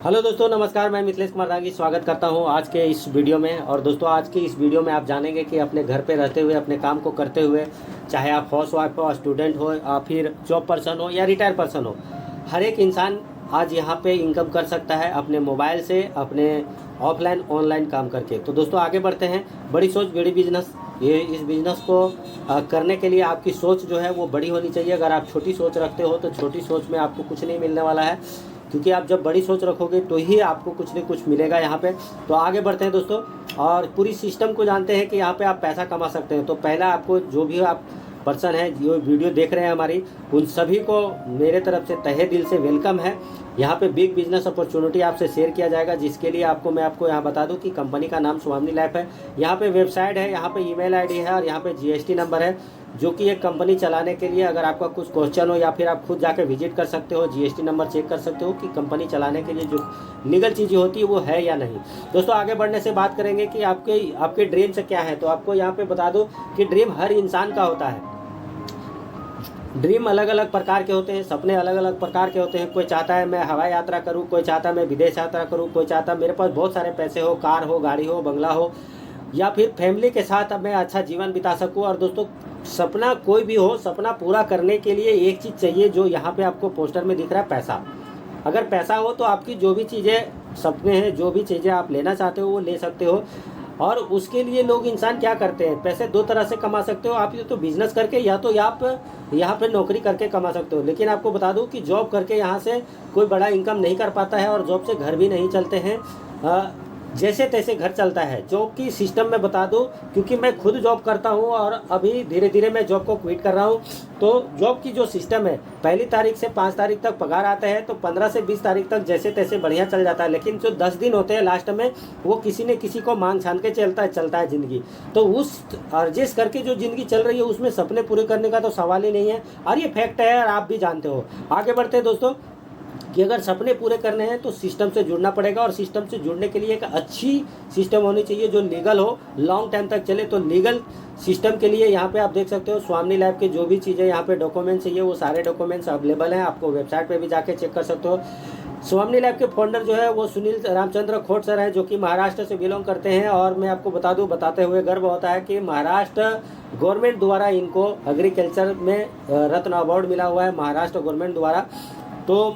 Hello दोस्तों, नमस्कार। मैं मिथिलेश कुमार दांगी स्वागत करता हूं आज के इस वीडियो में। और दोस्तों, आज की इस वीडियो में आप जानेंगे कि अपने घर पे रहते हुए अपने काम को करते हुए, चाहे आप हाउस वाइफ हो, स्टूडेंट हो, या फिर जॉब पर्सन हो या रिटायर पर्सन हो, हर एक इंसान आज यहां पे इनकम कर सकता है अपने मोबाइल से, अपने ऑफलाइन ऑनलाइन काम करके। तो दोस्तों, आगे बढ़ते हैं। बड़ी सोच बड़ी बिजनेस। ये इस बिज़नेस को करने के लिए आपकी सोच जो है वो बड़ी होनी चाहिए। अगर आप छोटी सोच रखते हो तो छोटी सोच में आपको कुछ नहीं मिलने वाला है, क्योंकि आप जब बड़ी सोच रखोगे तो ही आपको कुछ न कुछ मिलेगा यहाँ पे। तो आगे बढ़ते हैं दोस्तों, और पूरी सिस्टम को जानते हैं कि यहाँ पे आप पैसा कमा सकते हैं। तो पहला, आपको जो भी आप पर्सन है जो वीडियो देख रहे हैं हमारी, उन सभी को मेरे तरफ से तहे दिल से वेलकम है। यहाँ पे बिग बिजनेस अपॉर्चुनिटी आपसे शेयर किया जाएगा, जिसके लिए मैं आपको यहाँ बता दूँ कि कंपनी का नाम स्वामी लैब है। यहाँ पे वेबसाइट है, यहाँ पे ईमेल आईडी है, और यहाँ पे जीएसटी नंबर है, जो कि एक कंपनी चलाने के लिए अगर आपका कुछ क्वेश्चन हो या फिर आप खुद जाके विजिट कर सकते हो, जीएसटी नंबर चेक कर सकते हो कि कंपनी चलाने के लिए जो लीगल चीज़ें होती है वो है या नहीं। दोस्तों, आगे बढ़ने से बात करेंगे कि आपके ड्रीम से क्या है। तो आपको यहाँ पे बता दूँ कि ड्रीम हर इंसान का होता है। ड्रीम अलग अलग प्रकार के होते हैं, सपने अलग अलग प्रकार के होते हैं। कोई चाहता है मैं हवाई यात्रा करूं, कोई चाहता है मैं विदेश यात्रा करूं, कोई चाहता है मेरे पास बहुत सारे पैसे हो, कार हो, गाड़ी हो, बंगला हो, या फिर फैमिली के साथ अब मैं अच्छा जीवन बिता सकूं। और दोस्तों, सपना कोई भी हो, सपना पूरा करने के लिए एक चीज़ चाहिए, जो यहाँ पे आपको पोस्टर में दिख रहा है, पैसा। अगर पैसा हो तो आपकी जो भी चीज़ें सपने हैं, जो भी चीज़ें आप लेना चाहते हो वो ले सकते हो। और उसके लिए लोग इंसान क्या करते हैं, पैसे दो तरह से कमा सकते हो आप, या तो बिजनेस करके, या तो आप यहाँ पे नौकरी करके कमा सकते हो। लेकिन आपको बता दूं कि जॉब करके यहाँ से कोई बड़ा इनकम नहीं कर पाता है, और जॉब से घर भी नहीं चलते हैं। जैसे तैसे घर चलता है। जॉब की सिस्टम में बता दूं, क्योंकि मैं खुद जॉब करता हूं और अभी धीरे धीरे मैं जॉब को क्विट कर रहा हूं। तो जॉब की जो सिस्टम है, 1 तारीख से 5 तारीख तक पगार आता है, तो 15 से 20 तारीख तक जैसे तैसे बढ़िया चल जाता है। लेकिन जो 10 दिन होते हैं लास्ट में, वो किसी न किसी को मांग छान के चलता है ज़िंदगी। तो उस एडजस्ट करके जो ज़िंदगी चल रही है, उसमें सपने पूरे करने का तो सवाल ही नहीं है, और ये फैक्ट है, और आप भी जानते हो। आगे बढ़ते हैं दोस्तों, कि अगर सपने पूरे करने हैं तो सिस्टम से जुड़ना पड़ेगा, और सिस्टम से जुड़ने के लिए एक अच्छी सिस्टम होनी चाहिए जो लीगल हो, लॉन्ग टाइम तक चले। तो लीगल सिस्टम के लिए यहाँ पे आप देख सकते हो, स्वामी लैब के जो भी चीज़ें यहाँ पे डॉक्यूमेंट्स चाहिए, वो सारे डॉक्यूमेंट्स अवेलेबल हैं। आपको वेबसाइट पे भी जाके चेक कर सकते हो। स्वामी लैब के फाउंडर जो है वो सुनील रामचंद्र खोट सर हैं, जो कि महाराष्ट्र से बिलोंग करते हैं। और मैं आपको बता दूं, बताते हुए गर्व होता है कि महाराष्ट्र गवर्नमेंट द्वारा इनको एग्रीकल्चर में रत्न अवार्ड मिला हुआ है, महाराष्ट्र गवर्नमेंट द्वारा। तो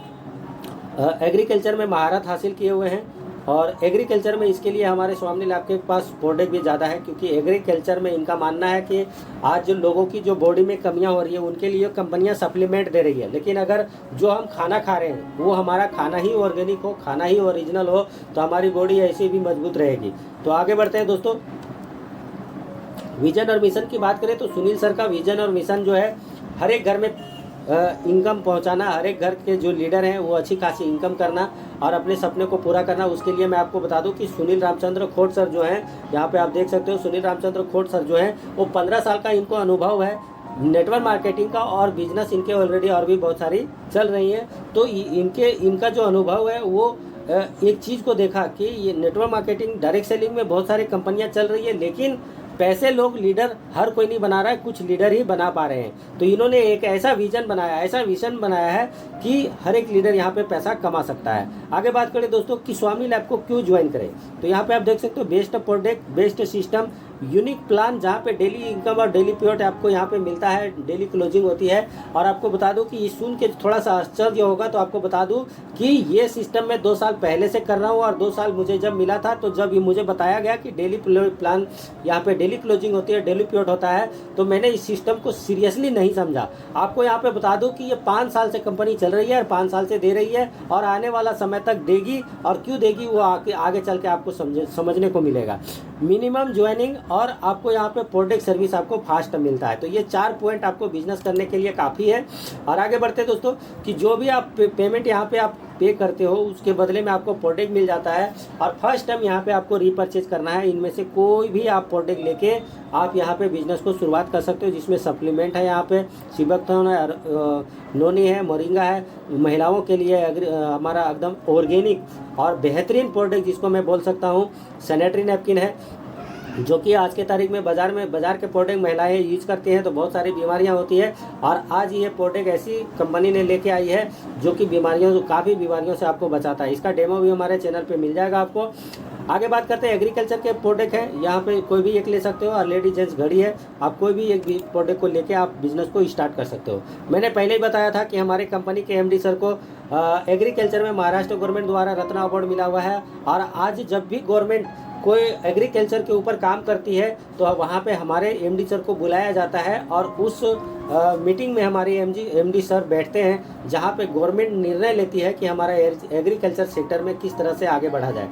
एग्रीकल्चर में महारत हासिल किए हुए हैं, और एग्रीकल्चर में इसके लिए हमारे स्वामी लैब के पास प्रोडक्ट भी ज़्यादा है, क्योंकि एग्रीकल्चर में इनका मानना है कि आज जो लोगों की जो बॉडी में कमियां हो रही है, उनके लिए कंपनियां सप्लीमेंट दे रही है। लेकिन अगर जो हम खाना खा रहे हैं वो हमारा खाना ही ऑर्गेनिक हो, खाना ही ओरिजिनल हो, तो हमारी बॉडी ऐसी भी मजबूत रहेगी। तो आगे बढ़ते हैं दोस्तों। विजन और मिशन की बात करें तो सुनील सर का विजन और मिशन जो है, हर एक घर में इनकम पहुंचाना, हर एक घर के जो लीडर हैं वो अच्छी खासी इनकम करना और अपने सपने को पूरा करना। उसके लिए मैं आपको बता दूं कि सुनील रामचंद्र खोट सर जो हैं, यहाँ पे आप देख सकते हो, सुनील रामचंद्र खोट सर जो हैं वो 15 साल का इनको अनुभव है नेटवर्क मार्केटिंग का, और बिजनेस इनके ऑलरेडी और भी बहुत सारी चल रही हैं। तो इनका जो अनुभव है वो एक चीज़ को देखा कि ये नेटवर्क मार्केटिंग, डायरेक्ट सेलिंग में बहुत सारी कंपनियां चल रही है, लेकिन पैसे लोग लीडर हर कोई नहीं बना रहा है, कुछ लीडर ही बना पा रहे हैं। तो इन्होंने एक ऐसा विजन बनाया है कि हर एक लीडर यहाँ पे पैसा कमा सकता है। आगे बात करें दोस्तों कि स्वामी लैब को क्यों ज्वाइन करें, तो यहाँ पे आप देख सकते हो, best product, best system, unique plan, जहाँ पे डेली इनकम और डेली पेआउट आपको यहाँ पे मिलता है, डेली क्लोजिंग होती है। और आपको बता दूं कि सुन के थोड़ा सा आश्चर्य होगा, तो आपको बता दूं कि ये सिस्टम मैं 2 साल पहले से कर रहा हूँ, और 2 साल मुझे जब मिला था, तो जब ये मुझे बताया गया कि डेली प्लान यहाँ पे डेली क्लोजिंग होती है, डेली पेआउट होता है, तो मैंने इस सिस्टम को सीरियसली नहीं समझा। आपको यहाँ पे बता दूं कि ये 5 साल से कंपनी चल रही है, और 5 साल से दे रही है, और आने वाला समय तक देगी। और क्यों देगी वो आगे चल के आपको समझने को मिलेगा। मिनिमम ज्वाइनिंग, और आपको यहाँ पे प्रोडक्ट सर्विस आपको फास्ट मिलता है। तो ये 4 पॉइंट आपको बिजनेस करने के लिए काफ़ी है। और आगे बढ़ते हैं दोस्तों, कि जो भी आप पेमेंट यहाँ पे आप पे करते हो, उसके बदले में आपको प्रोडक्ट मिल जाता है। और फर्स्ट टाइम यहाँ पे आपको रीपरचेज करना है, इनमें से कोई भी आप प्रोडक्ट लेके आप यहाँ पे बिजनेस को शुरुआत कर सकते हो, जिसमें सप्लीमेंट है, यहाँ पे शिबकथन है, नोनी है, मोरिंगा है। महिलाओं के लिए हमारा एकदम ऑर्गेनिक और बेहतरीन प्रोडक्ट जिसको मैं बोल सकता हूँ, सैनिटरी नैपकिन है। जो कि आज के तारीख में बाज़ार के प्रोडक्ट महिलाएं यूज करती हैं तो बहुत सारी बीमारियां होती है। और आज ये प्रोडक्ट ऐसी कंपनी ने लेके आई है जो कि काफ़ी बीमारियों से आपको बचाता है। इसका डेमो भी हमारे चैनल पे मिल जाएगा आपको। आगे बात करते हैं एग्रीकल्चर के प्रोडक्ट है। यहाँ पे कोई भी एक ले सकते हो और लेडीज जेंट्स घड़ी है, आप कोई भी एक प्रोडक्ट को लेके आप बिजनेस को स्टार्ट कर सकते हो। मैंने पहले ही बताया था कि हमारे कंपनी के एमडी सर को एग्रीकल्चर में महाराष्ट्र गवर्नमेंट द्वारा रत्न अवार्ड मिला हुआ है। और आज जब भी गवर्नमेंट कोई एग्रीकल्चर के ऊपर काम करती है तो वहाँ पे हमारे एमडी सर को बुलाया जाता है और उस मीटिंग में हमारे एमडी सर बैठते हैं जहाँ पे गवर्नमेंट निर्णय लेती है कि हमारा एग्रीकल्चर सेक्टर में किस तरह से आगे बढ़ा जाए।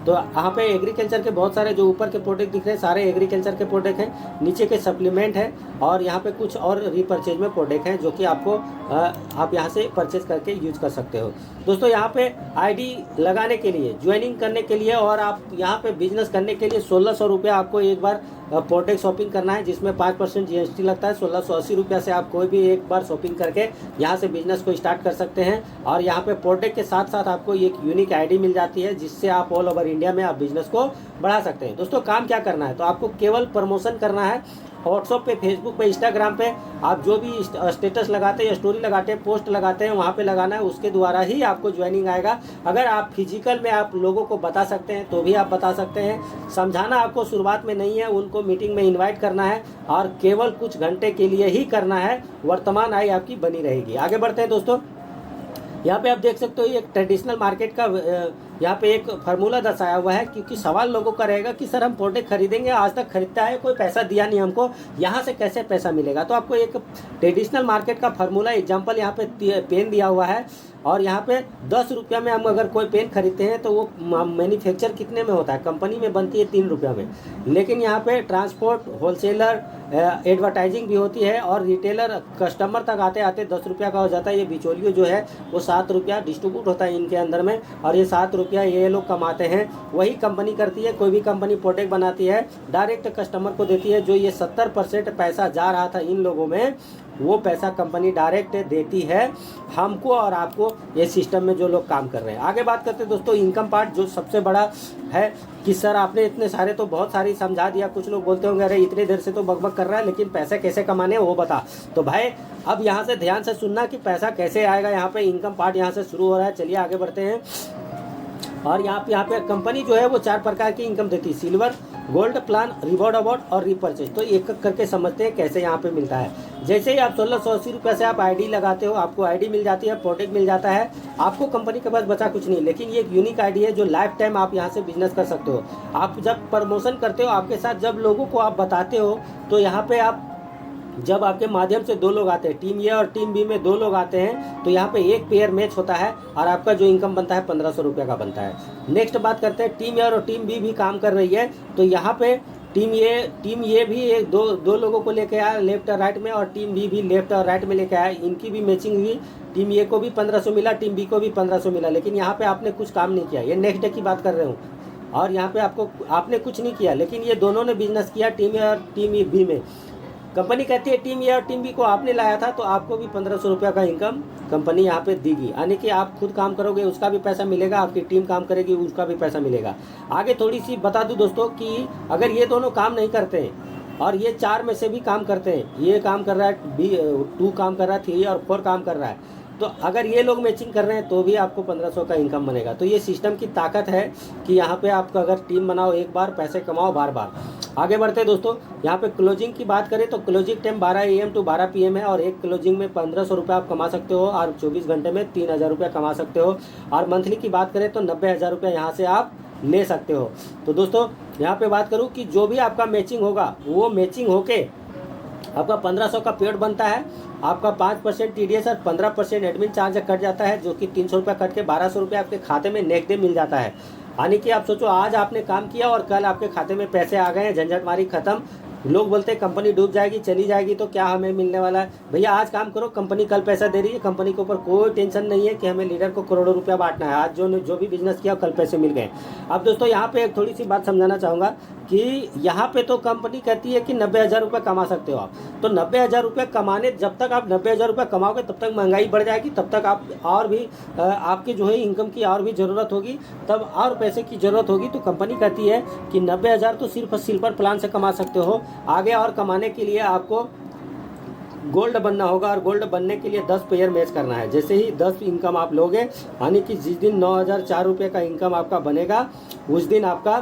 तो यहाँ पे एग्रीकल्चर के बहुत सारे जो ऊपर के प्रोडक्ट दिख रहे हैं सारे एग्रीकल्चर के प्रोडक्ट हैं, नीचे के सप्लीमेंट है और यहाँ पे कुछ और रीपरचेज में प्रोडक्ट हैं जो कि आपको आप यहाँ से परचेज करके यूज कर सकते हो। दोस्तों यहाँ पे आईडी लगाने के लिए, ज्वाइनिंग करने के लिए और आप यहाँ पे बिजनेस करने के लिए 1600 रुपया आपको एक बार प्रोडक्ट शॉपिंग करना है, जिसमें 5% जीएसटी लगता है। 1680 रुपया से आप कोई भी एक बार शॉपिंग करके यहाँ से बिजनेस को स्टार्ट कर सकते हैं। और यहाँ पे प्रोडक्ट के साथ साथ आपको एक यूनिक आईडी मिल जाती है जिससे आप ऑल ओवर इंडिया में आप बिजनेस को बढ़ा सकते हैं। दोस्तों काम क्या करना है, तो आपको केवल प्रमोशन करना है। व्हाट्सएप पे, फेसबुक पे, इंस्टाग्राम पे आप जो भी स्टेटस लगाते हैं, स्टोरी लगाते हैं, पोस्ट लगाते हैं, वहाँ पे लगाना है, उसके द्वारा ही आपको ज्वाइनिंग आएगा। अगर आप फिजिकल में आप लोगों को बता सकते हैं तो भी आप बता सकते हैं। समझाना आपको शुरुआत में नहीं है, उनको मीटिंग में इन्वाइट करना है और केवल कुछ घंटे के लिए ही करना है। वर्तमान आय आपकी बनी रहेगी। आगे बढ़ते हैं दोस्तों, यहाँ पे आप देख सकते हो एक ट्रेडिशनल मार्केट का यहाँ पे एक फार्मूला दर्शाया हुआ है, क्योंकि सवाल लोगों का रहेगा कि सर हम प्रोडक्ट खरीदेंगे, आज तक खरीदता है, कोई पैसा दिया नहीं हमको, यहाँ से कैसे पैसा मिलेगा। तो आपको एक ट्रेडिशनल मार्केट का फार्मूला एग्जांपल यहाँ पे पेन दिया हुआ है। और यहाँ पे 10 रुपया में हम अगर कोई पेन खरीदते हैं तो वो मैन्युफैक्चर कितने में होता है, कंपनी में बनती है 3 रुपया में। लेकिन यहाँ पे ट्रांसपोर्ट, होलसेलर, एडवर्टाइजिंग भी होती है और रिटेलर कस्टमर तक आते आते 10 रुपया का हो जाता है। ये बिचौलियों जो है वो 7 रुपया डिस्ट्रीब्यूट होता है इनके अंदर में, और ये 7 रुपया ये लोग कमाते हैं। वही कंपनी करती है, कोई भी कंपनी प्रोडक्ट बनाती है, डायरेक्ट कस्टमर को देती है। जो ये 70% पैसा जा रहा था इन लोगों में, वो पैसा कंपनी डायरेक्ट देती है हमको और आपको, ये सिस्टम में जो लोग काम कर रहे हैं। आगे बात करते हैं दोस्तों इनकम पार्ट, जो सबसे बड़ा है कि सर आपने इतने सारे तो बहुत सारी समझा दिया। कुछ लोग बोलते होंगे अरे इतने देर से तो बकबक कर रहा है, लेकिन पैसे कैसे कमाने हैं वो बता। तो भाई अब यहाँ से ध्यान से सुनना कि पैसा कैसे आएगा। यहाँ पे इनकम पार्ट यहाँ से शुरू हो रहा है। चलिए आगे बढ़ते हैं। और यहाँ पे कंपनी जो है वो 4 प्रकार की इनकम देती है, silver, gold, plan, reward award और रिपर्चेज। तो एक एक करके समझते हैं कैसे यहाँ पे मिलता है। जैसे ही आप 1680 रुपये से आप आईडी लगाते हो, आपको आईडी मिल जाती है, प्रोडक्ट मिल जाता है, आपको कंपनी के पास बचा कुछ नहीं। लेकिन ये एक यूनिक आईडी है जो लाइफ टाइम आप यहाँ से बिजनेस कर सकते हो। आप जब प्रमोशन करते हो, आपके साथ जब लोगों को आप बताते हो, तो यहाँ पे आप जब आपके माध्यम से 2 लोग आते हैं, टीम ए और टीम बी में 2 लोग आते हैं, तो यहाँ पे एक पेयर मैच होता है और आपका जो इनकम बनता है 1500 रुपये का बनता है। नेक्स्ट बात करते हैं, टीम ए और टीम बी भी काम कर रही है, तो यहाँ पे टीम ए भी एक दो लोगों को लेके आया लेफ्ट और राइट में, और टीम बी भी लेफ्ट और राइट में लेके आया। इनकी भी मैचिंग हुई, टीम ए को भी 1500 मिला, टीम बी को भी 1500 मिला। लेकिन यहाँ पे आपने कुछ काम नहीं किया, ये नेक्स्ट डे की बात कर रहे हूँ। और यहाँ पे आपने कुछ नहीं किया, लेकिन ये दोनों ने बिजनेस किया, टीम ए और टीम बी में। कंपनी कहती है टीम ए और टीम बी को आपने लाया था तो आपको भी 1500 रुपया का इनकम कंपनी यहाँ पे देगी। यानी कि आप खुद काम करोगे उसका भी पैसा मिलेगा, आपकी टीम काम करेगी उसका भी पैसा मिलेगा। आगे थोड़ी सी बता दूं दोस्तों कि अगर ये दोनों काम नहीं करते हैं और ये 4 में से भी काम करते हैं, ये काम कर रहा है, B2 काम कर रहा है, 3 और 4 काम कर रहा है, तो अगर ये लोग मैचिंग कर रहे हैं तो भी आपको 1500 का इनकम बनेगा। तो ये सिस्टम की ताकत है कि यहाँ पे आपका अगर टीम बनाओ एक बार, पैसे कमाओ बार बार। आगे बढ़ते हैं दोस्तों, यहाँ पे क्लोजिंग की बात करें तो closing time 12 AM to 12 PM है, और एक क्लोजिंग में 1500 रुपये आप कमा सकते हो, और 24 घंटे में 3000 रुपया कमा सकते हो। और मंथली की बात करें तो 90,000 रुपया यहाँ से आप ले सकते हो। तो दोस्तों यहाँ पे बात करूँ कि जो भी आपका मैचिंग होगा वो मैचिंग होके आपका 1500 का पेड बनता है। आपका 5% TDS और 15% एडमिन चार्ज कट जाता है, जो कि 300 रुपया कट के 1200 रुपये आपके खाते में नेक्स्ट डे मिल जाता है। यानी कि आप सोचो आज आपने काम किया और कल आपके खाते में पैसे आ गए हैं, झंझटमारी खत्म, लोग बोलते हैं कंपनी डूब जाएगी, चली जाएगी तो क्या हमें मिलने वाला है। भैया आज काम करो, कंपनी कल पैसा दे रही है, कंपनी के ऊपर कोई टेंशन नहीं है कि हमें लीडर को करोड़ों रुपया बांटना है। आज जो भी बिजनेस किया कल पैसे मिल गए। अब दोस्तों यहाँ पे एक थोड़ी सी बात समझाना चाहूँगा कि यहाँ पे तो कंपनी कहती है कि 90,000 रुपये कमा सकते हो आप। तो 90,000 रुपये कमाने, जब तक आप 90,000 रुपये कमाओगे तब तक महंगाई बढ़ जाएगी, तब तक आप और भी आपकी जो है इनकम की और भी ज़रूरत होगी, तब और पैसे की ज़रूरत होगी। तो कंपनी कहती है कि 90,000 तो सिर्फ सिल्वर प्लान से कमा सकते हो। आगे और कमाने के लिए आपको गोल्ड बनना होगा, और गोल्ड बनने के लिए 10 पेयर मैच करना है। जैसे ही 10 इनकम आप लोगे, यानी कि जिस दिन 9,004 रुपये का इनकम आपका बनेगा उस दिन आपका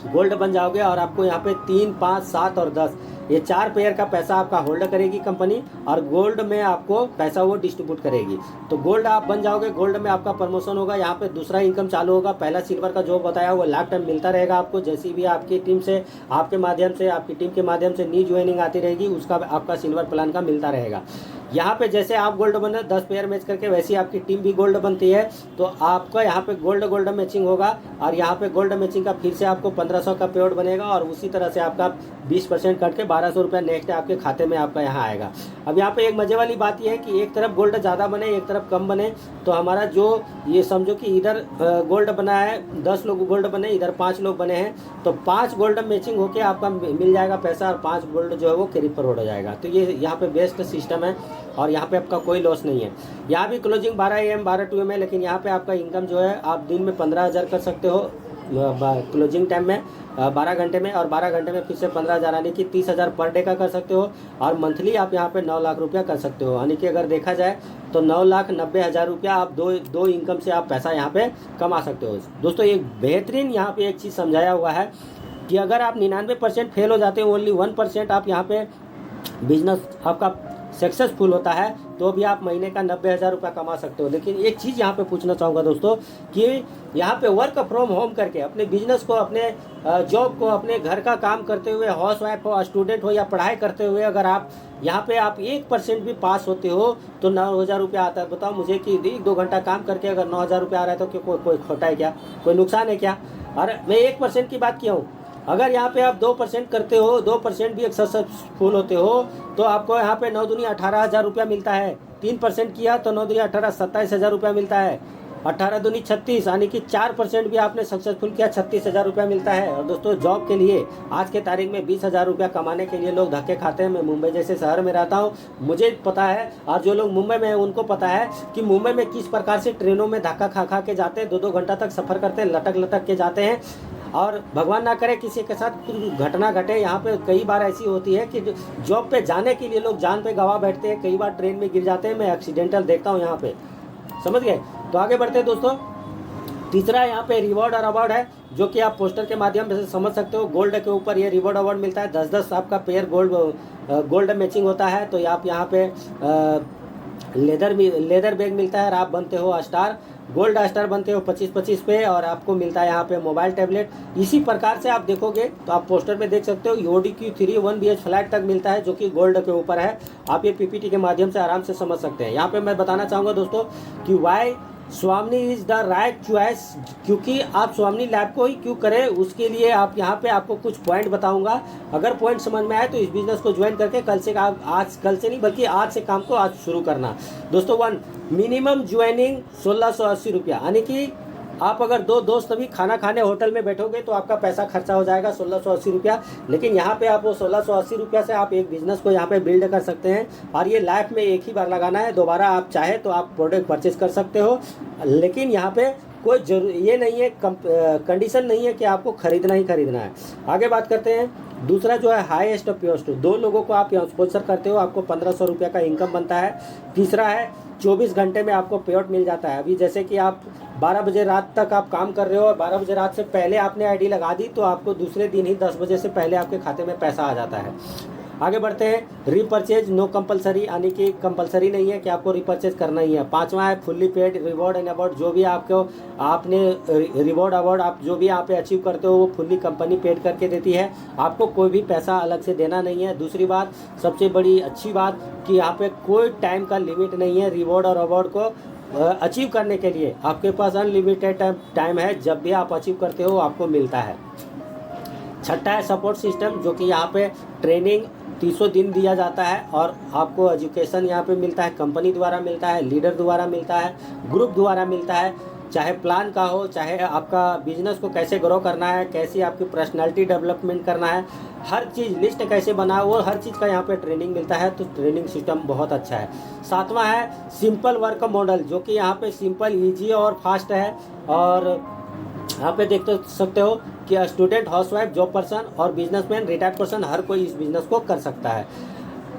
गोल्ड बन जाओगे। और आपको यहाँ पे 3, 5, 7 और 10 ये 4 पेयर का पैसा आपका होल्ड करेगी कंपनी, और गोल्ड में आपको पैसा वो डिस्ट्रीब्यूट करेगी। तो गोल्ड आप बन जाओगे, गोल्ड में आपका प्रमोशन होगा, यहाँ पे दूसरा इनकम चालू होगा। पहला सिल्वर का जो बताया वो लाइफ टाइम मिलता रहेगा आपको। जैसी भी आपकी टीम से, आपके माध्यम से, आपकी टीम के माध्यम से न्यू ज्वाइनिंग आती रहेगी, उसका आपका सिल्वर प्लान का मिलता रहेगा। यहाँ पे जैसे आप गोल्ड बने 10 पेयर मैच करके, वैसे आपकी टीम भी गोल्ड बनती है। तो आपका यहाँ पे गोल्ड मैचिंग होगा, और यहाँ पे गोल्ड मैचिंग का फिर से आपको 1500 का पेआउट बनेगा, और उसी तरह से आपका 20% कट के 1200 रुपया नेक्स्ट आपके खाते में आपका यहाँ आएगा। अब यहाँ पे एक मजे वाली बात यह है कि एक तरफ गोल्ड ज़्यादा बने, एक तरफ कम बने, तो हमारा जो ये समझो कि इधर गोल्ड बना है, 10 लोग गोल्ड बने, इधर 5 लोग बने हैं, तो 5 गोल्ड मैचिंग होके आपका मिल जाएगा पैसा, और 5 गोल्ड जो है वो कैरी फॉरवर्ड हो जाएगा। तो ये यहाँ पे बेस्ट सिस्टम है, और यहाँ पे आपका कोई लॉस नहीं है। यहाँ भी क्लोजिंग 12 AM 12 2 है, लेकिन यहाँ पे आपका इनकम जो है आप दिन में 15,000 कर सकते हो क्लोजिंग टाइम में, 12 घंटे में, और 12 घंटे में फिर से 15,000, यानी कि 30,000 पर डे का कर सकते हो। और मंथली आप यहाँ पे 9 लाख रुपया कर सकते हो, यानी कि अगर देखा जाए तो 9,90,000 रुपया आप दो इनकम से आप पैसा यहाँ पे कमा सकते हो। दोस्तों एक बेहतरीन यहाँ पे एक चीज़ समझाया हुआ है कि अगर आप 99% फेल हो जाते हो, ओनली 1% आप यहाँ पे बिजनेस आपका सक्सेसफुल होता है, तो भी आप महीने का 90,000 रुपया कमा सकते हो। लेकिन एक चीज़ यहाँ पे पूछना चाहूँगा दोस्तों कि यहाँ पे वर्क फ्रॉम होम करके अपने बिजनेस को, अपने जॉब को, अपने घर का काम करते हुए, हाउस वाइफ हो, स्टूडेंट हो या पढ़ाई करते हुए, अगर आप यहाँ पे आप 1% भी पास होते हो तो 9,000 रुपया आता है। बताओ मुझे कि 1-2 घंटा काम करके अगर 9,000 रुपया आ रहा है तो कोई खोटा है क्या, कोई नुकसान है क्या? अरे मैं 1% की बात किया हूँ। अगर यहाँ पे आप 2% करते हो, 2% भी सक्सेसफुल होते हो, तो आपको यहाँ पे 9 दूनी 18,000 रुपया मिलता है। 3% किया तो 9 दूनी 18, 27,000 रुपया मिलता है। 18 दूनी 36, यानी कि 4% भी आपने सक्सेसफुल किया, 36,000 रुपया मिलता है। और दोस्तों जॉब के लिए आज के तारीख में 20,000 रुपया कमाने के लिए लोग धक्के खाते हैं। मैं मुंबई जैसे शहर में रहता हूँ, मुझे पता है, और जो लोग मुंबई में हैं उनको पता है कि मुंबई में किस प्रकार से ट्रेनों में धक्का खा के जाते हैं, 2-2 घंटा तक सफ़र करते हैं, लटक के जाते हैं। और भगवान ना करे किसी के साथ कुछ घटना घटे। यहाँ पे कई बार ऐसी होती है कि जॉब पे जाने के लिए लोग जान पे गवा बैठते हैं, कई बार ट्रेन में गिर जाते हैं। मैं एक्सीडेंटल देखता हूँ यहाँ पे, समझ गए? तो आगे बढ़ते हैं दोस्तों। तीसरा यहाँ पे रिवॉर्ड और अवार्ड है, जो कि आप पोस्टर के माध्यम से समझ सकते हो। गोल्ड के ऊपर ये रिवॉर्ड अवार्ड मिलता है, 10-10 आपका पेयर गोल्ड मैचिंग होता है। तो आप यहाँ पे लेदर बैग मिलता है, और आप बनते हो स्टार, गोल्ड स्टार बनते हो 25-25 पे, और आपको मिलता है यहाँ पे मोबाइल टैबलेट। इसी प्रकार से आप देखोगे तो आप पोस्टर पे देख सकते हो ODQ3 1 BH फ्लैट तक मिलता है, जो कि गोल्ड के ऊपर है। आप ये PPT के माध्यम से आराम से समझ सकते हैं। यहाँ पे मैं बताना चाहूँगा दोस्तों कि why Swami is the right choice, क्योंकि आप स्वामी लैब को ही क्यों करें, उसके लिए आप यहाँ पे आपको कुछ पॉइंट बताऊंगा। अगर पॉइंट समझ में आए तो इस बिज़नेस को ज्वाइन करके कल से नहीं बल्कि आज से काम को आज शुरू करना। दोस्तों 1 मिनिमम ज्वाइनिंग 1,680 रुपया, यानी कि आप अगर 2 दोस्त भी खाना खाने होटल में बैठोगे तो आपका पैसा खर्चा हो जाएगा 1,680 रुपया। लेकिन यहाँ पे आप वो 1,680 रुपया से आप एक बिज़नेस को यहाँ पे बिल्ड कर सकते हैं, और ये लाइफ में एक ही बार लगाना है। दोबारा आप चाहे तो आप प्रोडक्ट परचेज कर सकते हो, लेकिन यहाँ पे कोई ये नहीं है, कंडीशन नहीं है कि आपको खरीदना ही खरीदना है। आगे बात करते हैं। दूसरा जो है हाईएस्ट पेस्ट, 2 लोगों को आप स्पॉन्सर करते हो, आपको 1,500 रुपया का इनकम बनता है। तीसरा है 24 घंटे में आपको पेआउट मिल जाता है। अभी जैसे कि आप 12 बजे रात तक आप काम कर रहे हो, और 12 बजे रात से पहले आपने आईडी लगा दी, तो आपको दूसरे दिन ही 10 बजे से पहले आपके खाते में पैसा आ जाता है। आगे बढ़ते हैं। रीपरचेज नो कंपलसरी, यानी कि कंपलसरी नहीं है कि आपको रिपरचेज करना ही है। 5वां है fully paid reward and award, जो भी आपने रिवॉर्ड अवार्ड आप जो भी यहाँ पे अचीव करते हो वो फुल्ली कंपनी पेड करके देती है, आपको कोई भी पैसा अलग से देना नहीं है। दूसरी बात, सबसे बड़ी अच्छी बात कि यहाँ पे कोई टाइम का लिमिट नहीं है। रिवॉर्ड और अवार्ड को अचीव करने के लिए आपके पास अनलिमिटेड टाइम है, जब भी आप अचीव करते हो आपको मिलता है। छठा है सपोर्ट सिस्टम, जो कि यहाँ पे ट्रेनिंग 300 दिन दिया जाता है और आपको एजुकेशन यहाँ पे मिलता है, कंपनी द्वारा मिलता है, लीडर द्वारा मिलता है, ग्रुप द्वारा मिलता है। चाहे प्लान का हो, चाहे आपका बिजनेस को कैसे ग्रो करना है, कैसी आपकी पर्सनालिटी डेवलपमेंट करना है, हर चीज़ लिस्ट कैसे बनाए, वो हर चीज़ का यहाँ पे ट्रेनिंग मिलता है। तो ट्रेनिंग सिस्टम बहुत अच्छा है। सातवां है सिंपल वर्क मॉडल, जो कि यहाँ पे सिंपल, ईजी और फास्ट है। और यहाँ पे देख सकते हो कि स्टूडेंट, हाउसवाइफ, जॉब पर्सन और बिजनेसमैन, रिटायर्ड पर्सन, हर कोई इस बिजनेस को कर सकता है।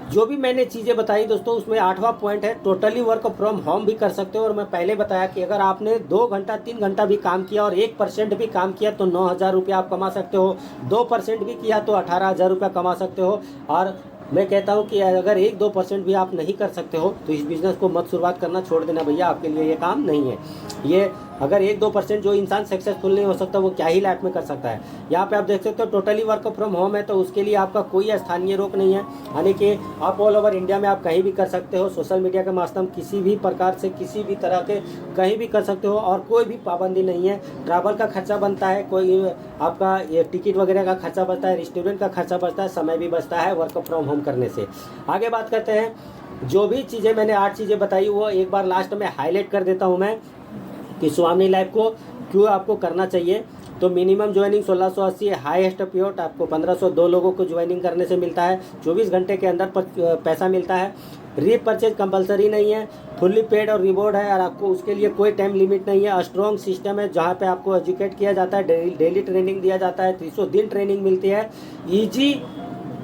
जो भी मैंने चीज़ें बताई दोस्तों, उसमें 8वां पॉइंट है टोटली वर्क फ्रॉम होम भी कर सकते हो। और मैं पहले बताया कि अगर आपने 2 घंटा 3 घंटा भी काम किया और 1% भी काम किया तो 9,000 रुपया आप कमा सकते हो। 2% भी किया तो 18,000 रुपया कमा सकते हो। और मैं कहता हूँ कि अगर 1-2% भी आप नहीं कर सकते हो तो इस बिज़नेस को मत शुरुआत करना, छोड़ देना भैया, आपके लिए ये काम नहीं है। ये अगर 1-2% जो इंसान सक्सेसफुल नहीं हो सकता वो क्या ही लाइफ में कर सकता है। यहाँ पे आप देख सकते हो टोटली वर्क फ्रॉम होम है, तो उसके लिए आपका कोई स्थानीय रोक नहीं है, यानी कि आप ऑल ओवर इंडिया में आप कहीं भी कर सकते हो। सोशल मीडिया के माध्यम किसी भी प्रकार से, किसी भी तरह के कहीं भी कर सकते हो और कोई भी पाबंदी नहीं है। ट्रैवल का खर्चा बनता है, कोई आपका ये टिकट वगैरह का खर्चा बचता है, रेस्टोरेंट का खर्चा बचता है, समय भी बचता है वर्क फ्रॉम होम करने से। आगे बात करते हैं, जो भी चीज़ें मैंने 8 चीज़ें बताई वो एक बार लास्ट में हाईलाइट कर देता हूँ मैं कि स्वामी लाइफ को क्यों आपको करना चाहिए। तो मिनिमम ज्वाइनिंग 1680 है, हाईएस्ट पेआउट आपको 1502 लोगों को ज्वाइनिंग करने से मिलता है, 24 घंटे के अंदर पैसा मिलता है, रीपरचेज कंपलसरी नहीं है, फुल्ली पेड और रिवॉर्ड है और आपको उसके लिए कोई टाइम लिमिट नहीं है। स्ट्रॉन्ग सिस्टम है जहाँ पे आपको एजुकेट किया जाता है, डेली ट्रेनिंग दिया जाता है, 300 दिन ट्रेनिंग मिलती है। ईजी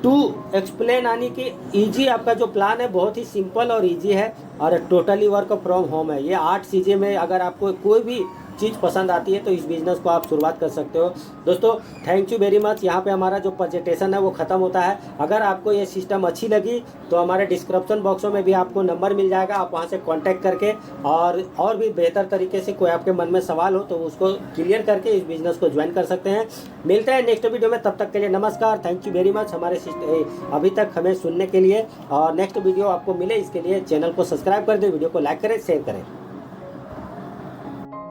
टू एक्सप्लेन, यानी कि ईजी आपका जो प्लान है बहुत ही सिंपल और ईजी है और टोटली वर्क फ्रॉम होम है। ये 8 चीज़ें में अगर आपको कोई भी चीज़ पसंद आती है तो इस बिज़नेस को आप शुरुआत कर सकते हो। दोस्तों थैंक यू वेरी मच। यहाँ पे हमारा जो प्रेजेंटेशन है वो ख़त्म होता है। अगर आपको ये सिस्टम अच्छी लगी तो हमारे डिस्क्रिप्शन बॉक्स में भी आपको नंबर मिल जाएगा, आप वहाँ से कांटेक्ट करके और भी बेहतर तरीके से कोई आपके मन में सवाल हो तो उसको क्लियर करके इस बिज़नेस को ज्वाइन कर सकते हैं। मिलते हैं नेक्स्ट वीडियो में, तब तक के लिए नमस्कार। थैंक यू वेरी मच हमारे अभी तक हमें सुनने के लिए। और नेक्स्ट वीडियो आपको मिले इसके लिए चैनल को सब्सक्राइब कर दें, वीडियो को लाइक करें, शेयर करें।